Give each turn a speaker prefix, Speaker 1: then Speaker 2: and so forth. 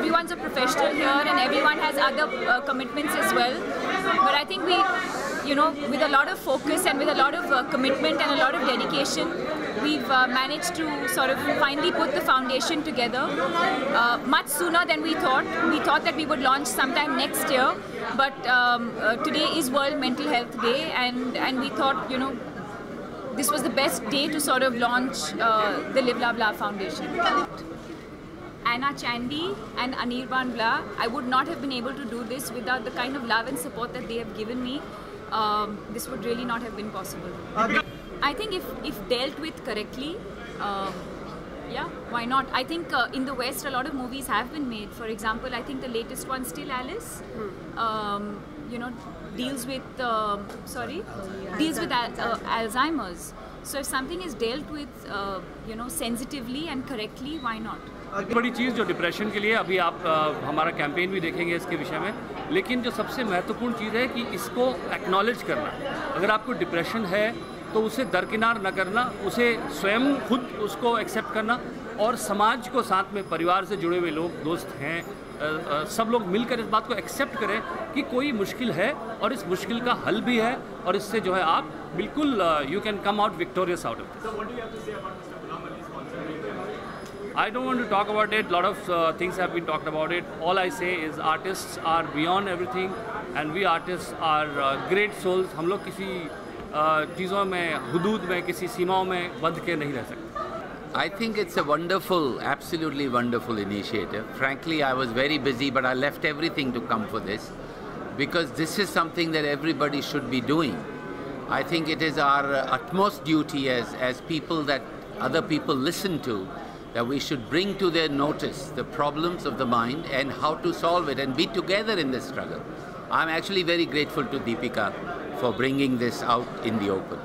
Speaker 1: everyone's a professional here and everyone has other commitments as well. But I think we, with a lot of focus and with a lot of commitment and a lot of dedication, we've managed to sort of finally put the foundation together much sooner than we thought. We thought that we would launch sometime next year, but today is World Mental Health Day, and we thought, this was the best day to sort of launch the Live Love Laugh Foundation. Anna Chandy and Anirban Bla, I would not have been able to do this without the kind of love and support that they have given me. This would really not have been possible. I think if dealt with correctly, yeah, why not? I think in the West a lot of movies have been made. For example, I think the latest one, Still Alice, deals with Alzheimer's. So if something is dealt with, sensitively and correctly, why not?
Speaker 2: बड़ी चीज़ जो depression के लिए अभी आप हमारा campaign भी देखेंगे इसके विषय में, लेकिन जो सबसे महत्वपूर्ण चीज़ है कि इसको एक्नॉलेज करना। अगर आपको डिप्रेशन है तो उसे दरकिनार न करना, उसे स्वयं खुद उसको एक्सेप्ट करना और समाज को साथ में, परिवार से जुड़े हुए लोग, दोस्त हैं, सब लोग मिलकर इस बात को एक्सेप्ट करें कि कोई मुश्किल है और इस मुश्किल का हल भी है और इससे जो है आप बिल्कुल you can come out victorious out of this. I don't want to talk about it. A lot of things have been talked about it. All I say is artists are beyond everything and we artists are great souls. हम लोग किसी चीज़ों में, हुदूद में, किसी सीमाओं में बंध के नहीं रह सकते।
Speaker 3: I think it's a wonderful, absolutely wonderful initiative. Frankly, I was very busy, but I left everything to come for this because this is something that everybody should be doing. I think it is our utmost duty as people that other people listen to, that we should bring to their notice the problems of the mind and how to solve it and be together in this struggle. I'm actually very grateful to Deepika for bringing this out in the open.